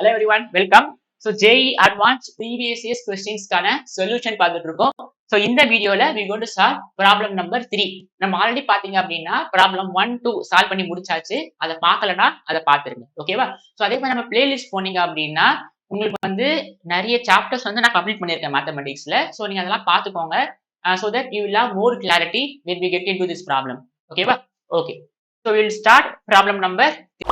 Hello everyone, welcome. So JEE Advanced previous years questions கான solution பார்த்துட்டு இருக்கோம். So இந்த வீடியோல we going to solve problem number 3. நம்ம ஆல்ரெடி பாத்தீங்க அப்படின்னா problem 1 2 சால்வ் பண்ணி முடிச்சாச்சு. அதை பார்க்கலனா அதை பார்த்துருங்க. ஓகேவா? So அதே மாதிரி நம்ம பிளேலிஸ்ட் போனீங்க அப்படின்னா உங்களுக்கு வந்து நிறைய சாப்டர்ஸ் வந்து நான் கம்ப்ளீட் பண்ணியிருக்கேன் மேத்தமெட்டிக்ஸ்ல. ஸோ நீங்க அதெல்லாம் பார்த்துக்கோங்க. So that you will have more clarity when we get into this problem. ஓகேவா? Okay. So we will start problem number 3.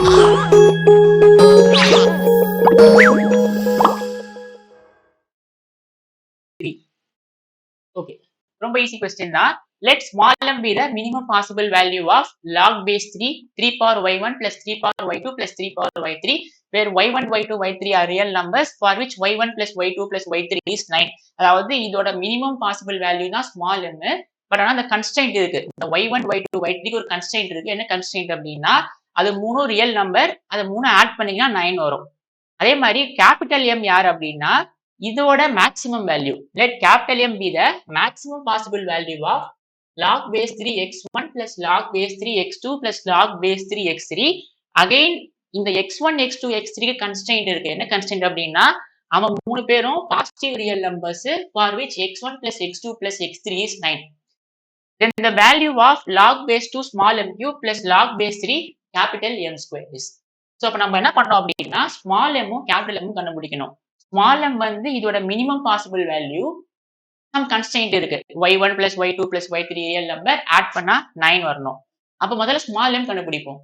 Okay. ரொம்ப easy question தான். Let small m be the minimum possible value of log base 3, 3 power y1 plus 3 power y2 plus 3 power y3, where y1, y2, y3 are real numbers for which y1 plus y2 plus y3 is 9. அதாவது இதோட minimum possible value தான் small m. But ஆனா அந்த constraint இருக்கு. இந்த y1, y2, y3 ஒரு constraint இருக்கு. என்ன constraint அப்படின்னா அது மூணு ரியல் நம்பர், அது மூணு ஆட் பண்ணீங்கன்னா 9 வரும். அதே மாதிரி கேபிட்டல் M யார் அப்படின்னா இதோட maximum value. Let capital M be the maximum possible value of log base 3 x1 plus log base 3 x2 plus log base 3 x3. Again இந்த x1 x2 x3 க்கு constraint இருக்கு. என்ன constraint அப்படின்னா அவன் மூணு பேரும் positive real numbers for which x1 plus x2 plus x3 is 9. Then the value of log base 2 small m cube plus log base 3 capital M square is. So அப்ப நம்ம என்ன பண்ணோம் அப்படின்னா small m capital M கண்டுபிடிக்கணும். small m வந்து இதோட minimum possible value some constraint இருக்கு. y1 plus y2 plus y3 real number add பண்ணா 9 வரணும். அப்ப முதல்ல small m கண்டுபிடிப்போம்.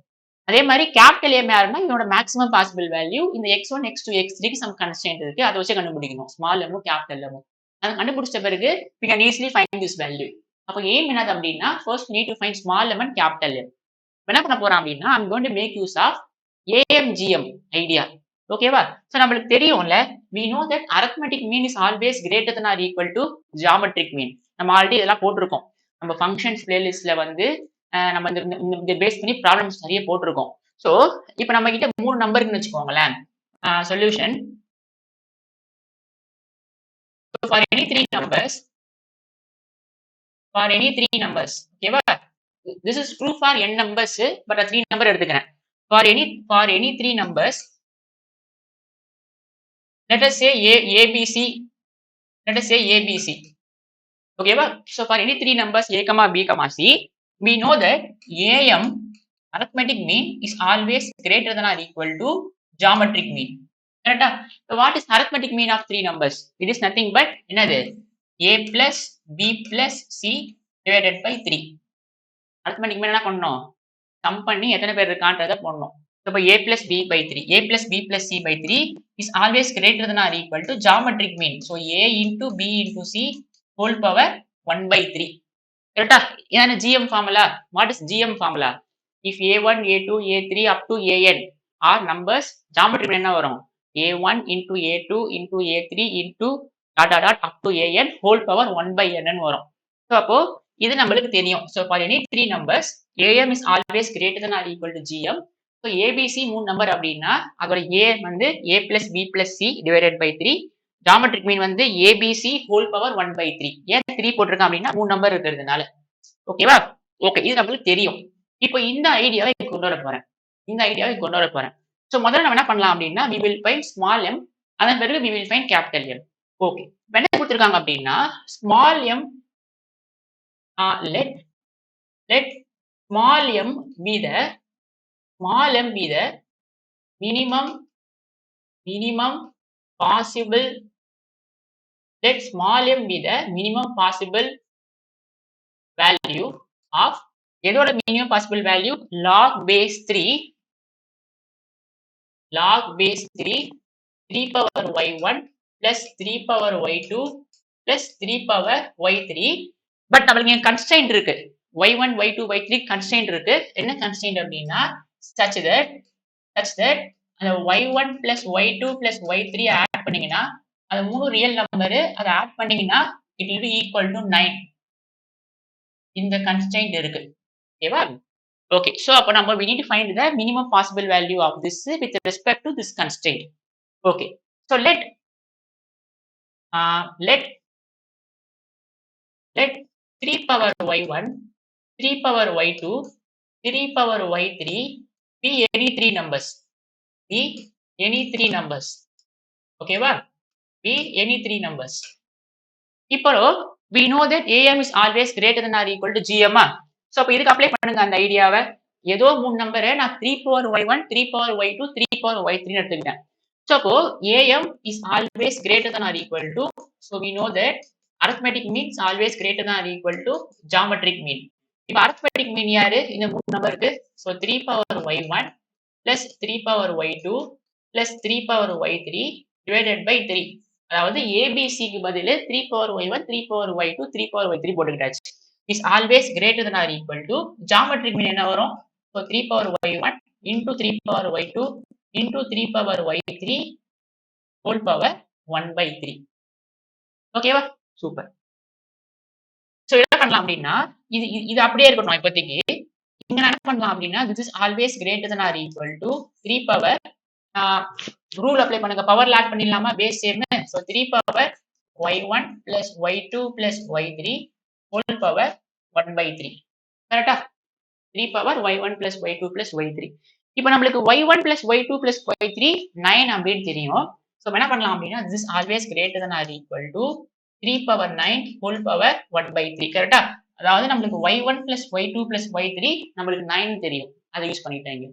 அதே மாதிரி capital M யாருன்னா இதோட maximum possible value இந்த x1 x2 x3 க்கு some constraint இருக்கு. அதை வச்சு கண்டுபிடிக்கணும். small m capital M. அதை கண்டுபிடிச்ச பிறகு we can easily find this value. அப்ப aim என்னது அப்படின்னா first need to find small m and capital M. என்ன பண்ண போறோம் அப்படின்னா I'm going to make use of AMGM idea. ஓகேவா? சோ நம்மளுக்கு தெரியும்ல we know that arithmetic mean is always greater than or equal to geometric mean. நம்ம already இதெல்லாம் போட்டிருக்கோம். நம்ம functions playlistல வந்து நம்ம இந்த பேஸ் பண்ணி ப்ராப்ளம்ஸ் நிறைய போட்டிருக்கோம். சோ இப்போ நம்ம கிட்ட மூணு நம்பர் இருக்குன்னு வெச்சுக்கோங்களேன். Solution for any three numbers ஓகேவா? This is true for n numbers but 3 number எடுத்துக்கிறேன். For any three numbers, let us say ABC. Okay, so for any three numbers a, b, c, we know that AM arithmetic mean is always greater than or equal to geometric mean. Correct? So what is arithmetic mean of three numbers? It is nothing but என்னது a plus b plus c divided by 3. arithmetic mean என்ன பண்ணணும்? sum பண்ணி எத்தனை பேர் இருக்கான்றதை போடணும். So a plus b by 3, a plus b plus c by 3 is always greater than or equal to geometric mean. So a into b into c whole power 1 by 3. Correct? இதான GM formula. What is GM formula? If a1, a2, a3 up to an are numbers, geometric mean என்ன வரும்? a1 into a2 into a3 into up to an whole power 1 by n வரும். So அப்போ இது நம்மளுக்கு தெரியும். So for any three numbers, AM is always greater than or equal to GM. So ABC மூணு number அப்படின்னா அதோட A வந்து A plus B plus C divided by 3. Geometric mean வந்து ABC whole power 1 by 3. ஏன் 3 போட்டிருக்கேன் அப்படின்னா மூணு number இருக்கிறதுனால. ஓகேவா? ஓகே, இது நம்மளுக்கு தெரியும். இப்போ இந்த ஐடியாவை கொண்டு வர போறேன். So முதல்ல நம்ம என்ன பண்ணலாம் அப்படின்னா we will find small m, அதன் பிறகு we will find capital M. Okay, என்ன கொடுத்திருக்காங்க அப்படின்னா small m let small m be the minimum possible. Let small m be the minimum possible value of எதோட minimum possible value? log base 3 3 power y1 plus 3 power y2 plus 3 power y3. But நம்மளுக்கு இங்க constraint இருக்கு. y1 y2 y3 constraint இருக்கு. என்ன constraint அப்படின்னா such that அந்த y1 plus y2 plus y3 add பண்ணீங்கன்னா அது மூணு ரியல் நம்பர், அதை ஆட் பண்ணீங்கன்னா it will be equal to 9. இந்த constraint இருக்கு. ஓகேவா? Okay, so அப்ப நம்ம we need to find the minimum possible value of this with respect to this constraint. Okay, so let 3 power y1, 3 power y2, 3 power y3 be any three numbers. any three numbers. ஓகேவா? be any three numbers. இப்போ we know that am is always greater than or equal to gm. So அப்ப இதுக்கு apply பண்ணுங்க அந்த ஐடியாவை. ஏதோ மூணு நம்பரை நான் 3 power y1, 3 power y2, 3 power y3 எடுத்துக்கிட்டேன். So அப்போ am is always greater than or equal to, so we know that arithmetic mean is always greater than or equal to geometric mean. இப்போ arithmetic mean யாரு? இந்த மூணு நம்பருக்கு. So 3 power y1 plus 3 power y2 plus 3 power y3 divided by 3. அதாவது ஏபிசிக்கு பதில் 3 power y1, 3 power y2, 3 power y3 போட்டுக்கிட்டாச்சு. is always greater than or equal to geometric mean என்ன வரும்? So 3 power y1 into 3 power y2 into 3 power y3 whole power 1 by 3. ஓகேவா? Super. So என்ன பண்ணலாம் அப்படின்னா இது அப்படியே இருக்கட்டும் இப்போதைக்கு. இங்க என்ன பண்ணலாம் அப்படின்னா this is always greater than or equal to 3 power rule apply பண்ணுங்க. பவர் ஆட் பண்ணிடலாமா? Base same. So 3 power y1 plus y2 plus y3 whole power 1 by 3. கரெக்ட்டா? 3 power y1 plus y2 plus y3. இப்போ நமக்கு y1 plus y2 plus y3 9 அப்படின்னு தெரியும். So என்ன பண்ணலாம் அப்படின்னா this is always greater than or equal to 3 power 9 whole power 1 by 3. கரெக்ட்டா? அதாவது நமக்கு y1 plus y2 plus y3 நமக்கு 9 தெரியும். அதை யூஸ் பண்ணிட்டாங்க.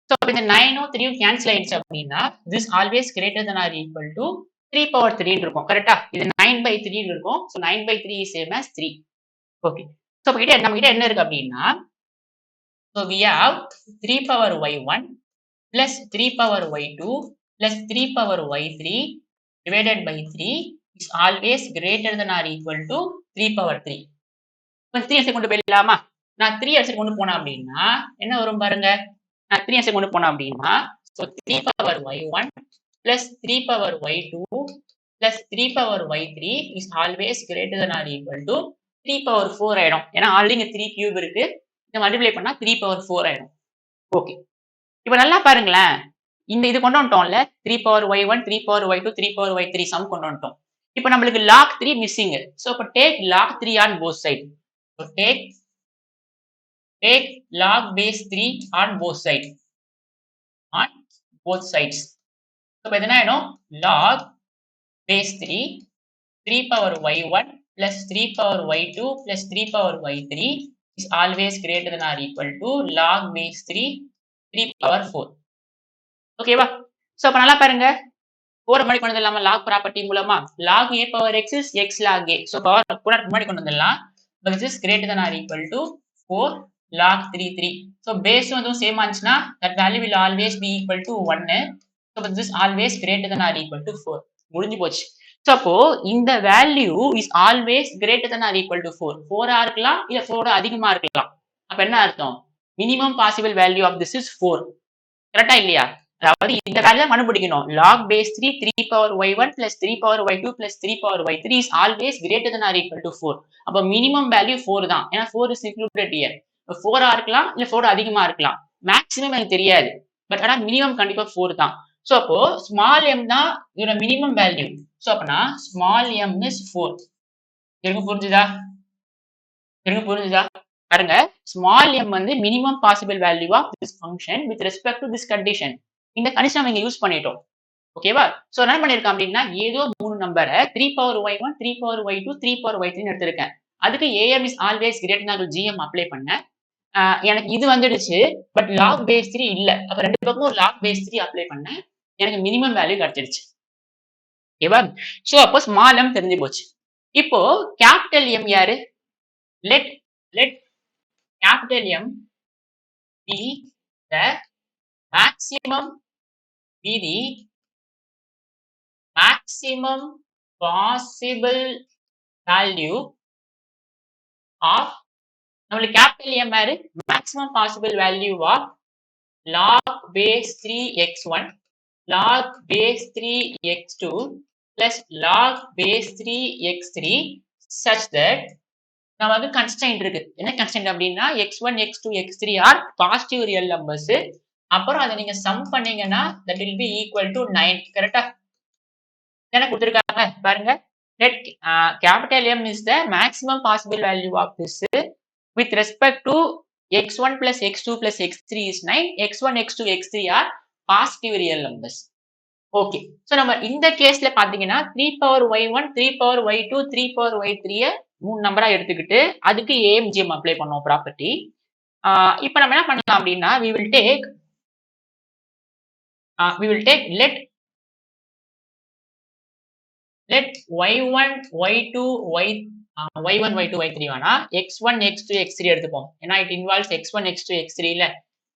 So இந்த 9 3 கேன்சல் ஆயிடுச்சு அப்படின்னா this always greater than or equal to 3 power 3 இருக்கும். கரெக்ட்டா? இது 9 by 3 இருக்கும். So 9 by 3 is same as 3. Okay. So நம்ம கிட்ட என்ன இருக்கு அப்படின்னா so we have 3 power y1 plus 3 power y2 plus 3 power y3 divided by 3 is always greater than or equal to 3 power 3. இப்போ 3 அடிச்சு கொண்டு போயிடலாமா? நான் 3 அடிச்சு கொண்டு போனேன் அப்படின்னா என்ன வரும் பாருங்க. நான் 3 அடிச்சு கொண்டு போனேன் அப்படின்னா so 3 power y1 plus 3 power y2 plus 3 power y3 is always greater than or equal to 3 power 4 ஆயிடும். ஏன்னா ஆல்ரெடி இங்க 3 கியூப் இருக்கு. இதை மல்டிப்ளை பண்ணா 3 power 4 ஆயிடும். ஓகே. இப்போ நல்லா பாருங்களேன். இது கொண்டு வந்துட்டோம்ல 3 power y1, 3 power y2, 3 power y3 sum கொண்டு வந்துட்டோம். இப்போ நம்மளுக்கு log 3 மிஸ்ஸிங். சோ இப்போ take log 3 on both side. So take log base 3 on both sides. On both sides. So இப்போ என்ன ஆயிடும்? log base 3 3 power y1 plus 3 power y2 plus 3 power y3 is always greater than or equal to log base 3 3 power 4. ஓகேவா? So அப்ப நல்லா பாருங்க. 4 முன்னாடி கொண்டு வந்துடலாமா log ப்ராப்பர்ட்டி மூலமா? log a power x is x log a. So power முன்னாடி கொண்டு வந்துடலாம். But this is greater than or equal to 4 log 3 3. So base வந்து சேம் ஆச்சுனா that value will always be equal to 1. So but this is always greater than or equal to 4. முடிஞ்சு போச்சு. So அப்போ இந்த value is always greater than or equal to 4. 4 ஆ இருக்கலாம் இல்ல 4 அதிகமா இருக்கலாம். அப்ப என்ன அர்த்தம்? Minimum possible value of this is 4. கரெக்ட்டா இல்லையா? அதாவது இந்த வேல்யூ கண்டுபிடிக்கணும். log base 3 3 power y1 plus 3 power y2 plus 3 power y3 is always greater than or equal to 4. அப்ப மினிமம் வேல்யூ 4 தான். ஏன்னா 4 is included here. 4 ஆ இருக்கலாம் இல்ல 4 அதிகமா இருக்கலாம். மேக்ஸிமம் எனக்கு தெரியாது. பட் ஆனா மினிமம் கண்டிப்பா 4 தான். சோ அப்போ ஸ்மால் m தான் இதோட மினிமம் வேல்யூ. சோ அப்பனா ஸ்மால் m is 4. எனக்கு புரிஞ்சுதா? பாருங்க ஸ்மால் m வந்து minimum possible value of this function with respect to this condition. இந்த கண்டிஷன் நம்ம இங்க யூஸ் பண்ணிட்டோம். ஓகேவா? சோ என்ன பண்ணிருக்கேன் அப்படின்னா ஏதோ மூணு நம்பரை 3 power y1, 3 power y2, 3 power y3 எடுத்திருக்கேன். அதுக்கு am is always greater than gm apply பண்ணேன். எனக்கு இது வந்துடுச்சு. பட் log base 3 இல்ல. அப்ப ரெண்டு பக்கமும் log base 3 அப்ளை பண்ணேன். எனக்கு மினிமம் வேல்யூ கிடைச்சிருச்சு. ஓகேவா? சோ அப்போ ஸ்மால் m தெரிஞ்சு போச்சு. இப்போ கேபிட்டல் M யாரு? let capital M be the maximum possible value of நம்மளுக்கு capital M யாரு? maximum possible value of log base 3 x1 log base 3 x2 plus log base 3 x3 such that நமக்கு constraint இருக்கு. என்ன constraint அப்படின்னா x1 x2 x3 R positive real numbers. அப்புறம் அதை நீங்க some பண்ணீங்கன்னா that will be equal to 9. கரெக்ட்டா? என்ன கொடுத்திருக்காங்க பாருங்க. let capital M is the maximum possible value of this with respect to x1 plus x2 plus x3 is 9. x1 x2 x3 are positive real numbers. Okay. So நம்ம இந்த கேஸ்ல பாத்தீங்கன்னா 3 power y1, 3 power y2, 3 power y3 3 நம்பரா எடுத்துக்கிட்டு அதுக்கு ஏஎம்ஜிஎம் apply பண்ணுவோம் property. இப்ப நம்ம என்ன பண்ணலாம் அப்படின்னா we will take let y1, y2, y1, y2, y3 வேணா x1, x2, x3 எடுத்துப்போம். ஏன்னா it involves x1, x2, x3 ல.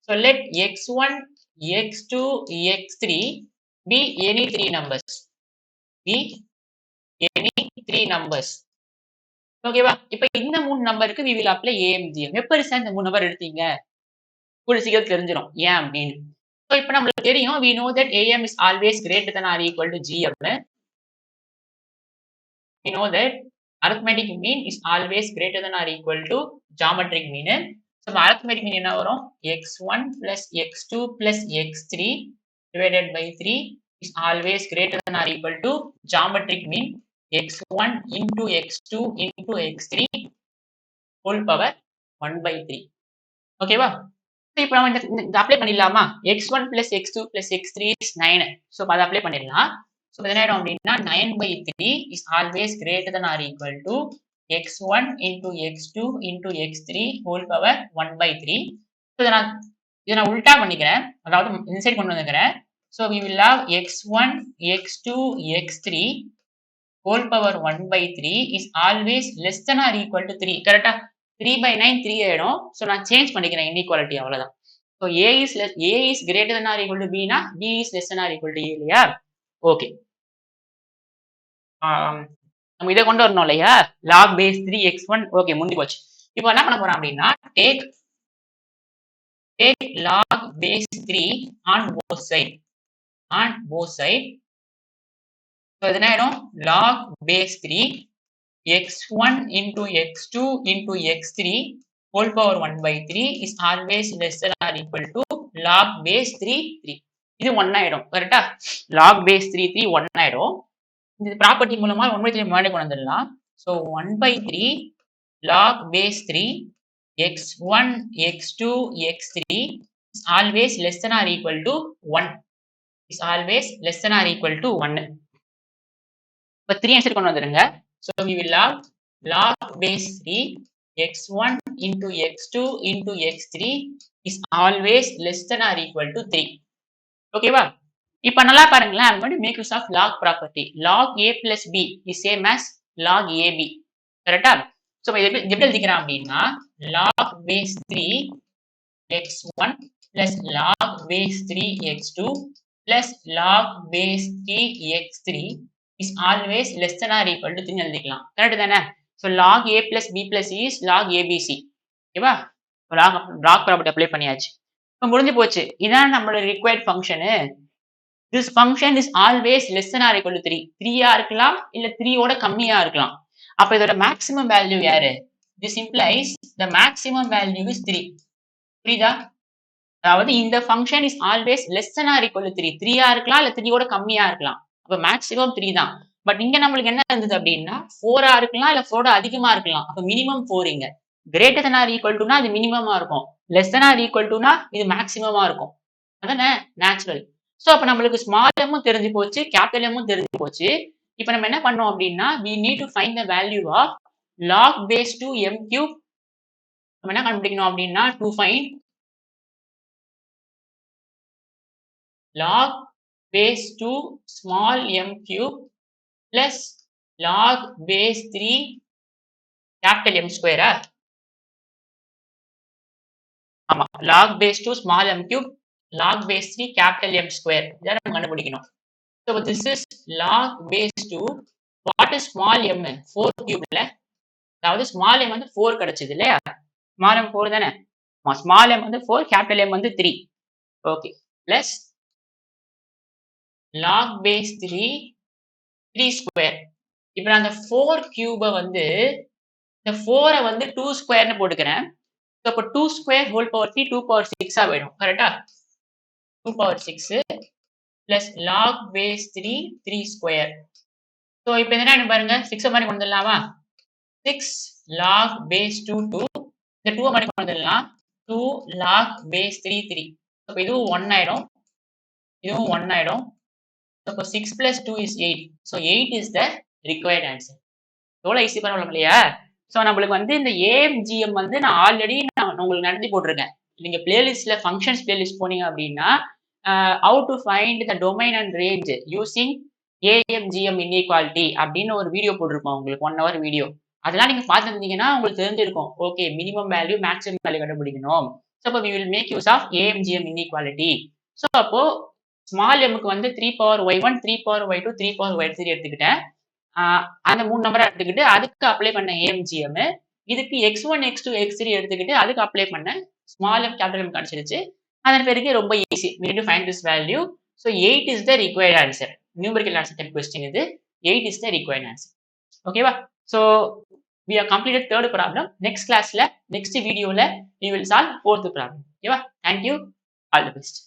So let x1, x2, x3 be any three numbers. Be any three numbers. ஓகேவா? இப்ப இந்த 3 நம்பருக்கு we will apply AMGM. எப்படி sir இந்த 3 நம்பர் எடுத்தீங்க? கூடிய சீக்கிரம் தெரிஞ்சிரும். ஏன் அப்படின்னு. So இப்ப நம்மளுக்கு தெரியும் we know that AM is always greater than or equal to GM. We know that arithmetic mean is always greater than or equal to geometric mean. So arithmetic mean என்ன வரும்? x1 plus x2 plus x3 divided by 3 is always greater than or equal to geometric mean x1 into x2 into x3 whole power 1 by 3. ஓகேவா? இப்ப நம்ம இந்த apply பண்ணிடலாமா? x1 plus x2 plus x3 is 9. So அத apply பண்ணிடலாம். So என்ன ஆயிடும் அப்படின்னா 9 by 3 is always greater than or equal to x1 into x2 into x3 whole power 1 by 3. So இதை நான் உல்டா பண்ணிக்கிறேன். அதாவது இன்சைட் கொண்டு வந்துக்கிறேன். So we will have x1, x2, x3 whole power 1 by 3 is always less than or equal to 3. கரெக்டா? 3 by 9 3 ஆயிடும். So நான் change பண்ணிக்கிறேன் இன்இக்வாலிட்டி அவ்வளவுதான். So A is greater than or equal to B னா B is less than or equal to A இல்லையா? Okay. நம்ம இதை கொண்டு வரணும் இல்லையா? log base 3 x1 ஓகே முடிஞ்சு போச்சு. இப்போ என்ன பண்ண போறோம் அப்படின்னா take log base 3 on both side. So இது என்ன ஆயிடும்? log base 3 x1 into x2 into x3 whole power 1 by 3 is always less than or equal to log base 3 3. இது 1 ஆயிடும். கரெக்டா? log base 3 3 1 ஆயிடும். இந்த ப்ராப்பர்ட்டி மூலமா 1 by 3 முன்னாடி கொண்டு வந்துடலாம். So 1 by 3 log base 3 x1 x2 x3 is always less than or equal to 1. Is always less than or equal to 1. இப்ப 3 ஆன்சர் கொண்டு வந்துருங்க. So we will have log base 3 x1 into x2 into x3 is always less than or equal to 3. ஓகேவா? இப்ப நல்லா பாருங்களேன். I'm going to make use of log property. Log a plus b is same as log ab. கரெக்டா? So எப்படி எழுதிக்கிறேன் அப்படின்னா log base 3 x1 plus log base 3 x2 plus log base 3 x3 is always less than or equal to 3 எழுதிக்கலாம். Correct தானே? So log a plus b plus c is log abc. ஓகேவா? log property apply பண்ணியாச்சு. இப்ப முடிஞ்சு போச்சு. இதான் நம்மளோட required function. This function is always less than or equal to 3. 3 இருக்கலாம் இல்ல 3 ஓட கம்மியா இருக்கலாம். அப்ப இதோட maximum value யாரு? This implies the maximum value is 3. புரியுதா? அதாவது இந்த function is always less than or equal to 3. 3 இருக்கலாம் இல்ல 3 ஓட கம்மியா இருக்கலாம். அப்ப maximum 3 தான். பட் இங்க நம்மளுக்கு என்ன இருந்தது அப்படின்னா 4 இருக்கலாம் இல்ல 4 அதிகமா இருக்கலாம். அப்ப மினிமம் 4 இங்க. greater than or equal to னா இது மினிமமா இருக்கும். less than or equal to னா இது மேக்ஸிமமா இருக்கும். அதானே நேச்சுரல். சோ அப்ப நம்மளுக்கு ஸ்மால் எம்மும் தெரிஞ்சு போச்சு, கேபிட்டல் எம்மும் தெரிஞ்சு போச்சு. இப்ப நம்ம என்ன பண்ணோம் அப்படின்னா we need to find the value of log base 2 m cube. நம்ம என்ன கண்டுபிடிக்கணும் அப்படின்னா to find log base 2 small m cube plus log base 3 capital M square. ஆமா log base 2 small m cube log base 3 capital M square. இதை நம்ம கண்டுபிடிக்கணும். So this is log base 2. What is small m? 4 cubeல அதாவது small m வந்து 4 கிடைச்சது இல்லையா? small m 4 தானே? small m வந்து 4, capital M வந்து 3. Okay. plus log base 3 square. இப்போ நான் அந்த 4 cube வந்து இந்த 4 வந்து 2 square னு போட்டுக்கிறேன். So அப்ப 2 square whole power 3 2 power 6 ஆயிடும். கரெக்ட்டா? 2 power 6 plus log base 3 3 square. So இப்போ என்ன பாருங்க 6 மாதிரி கொண்டு வரலாமா? 6 log base 2 2. இந்த 2 மாதிரி கொண்டு வரலாம். 2 log base 3 3. அப்ப இதுவும் 1 ஆயிடும். இதுவும் 1 ஆயிடும். அப்போ 6 plus 2 is 8. So 8 is the required answer. எவ்வளோ ஈஸி பண்ணலாம் இல்லையா? ஸோ நம்மளுக்கு வந்து இந்த ஏஎம்ஜிஎம் வந்து நான் ஆல்ரெடி உங்களுக்கு நடத்தி போட்டிருக்கேன். நீங்க பிளேலிஸ்ட்ல ஃபங்க்ஷன்ஸ் பிளேலிஸ்ட் போனீங்க அப்படின்னா how to find the domain and range using AMGM inequality அப்படின்னு ஒரு வீடியோ போட்டிருப்போம் உங்களுக்கு 1 hour வீடியோ. அதெல்லாம் நீங்க பார்த்துருந்தீங்கன்னா உங்களுக்கு தெரிஞ்சிருக்கும். Okay minimum value maximum value கண்டுபிடிக்கணும். ஸோ அப்போ we will make use of AMGM inequality. So அப்போ ஸ்மால் எம்முக்கு வந்து 3 power y1, 3 power y2, 3 power y3 எடுத்துக்கிட்டேன். அந்த 3 நம்பரை எடுத்துக்கிட்டு அதுக்கு அப்ளை பண்ண ஏஎம்ஜிஎம், இதுக்கு x1, x2, x3 எடுத்துக்கிட்டு அதுக்கு அப்ளை பண்ண ஸ்மால் எம் கேபிட்டல் எம் கிடைச்சிருச்சு. அதன் பிறகு ரொம்ப easy. We need to find this value. So 8 is the required answer. Numerical answer question இது. 8 is the required answer. ஓகேவா? So we have completed third problem. Next classல next videoல we will solve fourth problem. ஓகேவா? Thank you. All the best.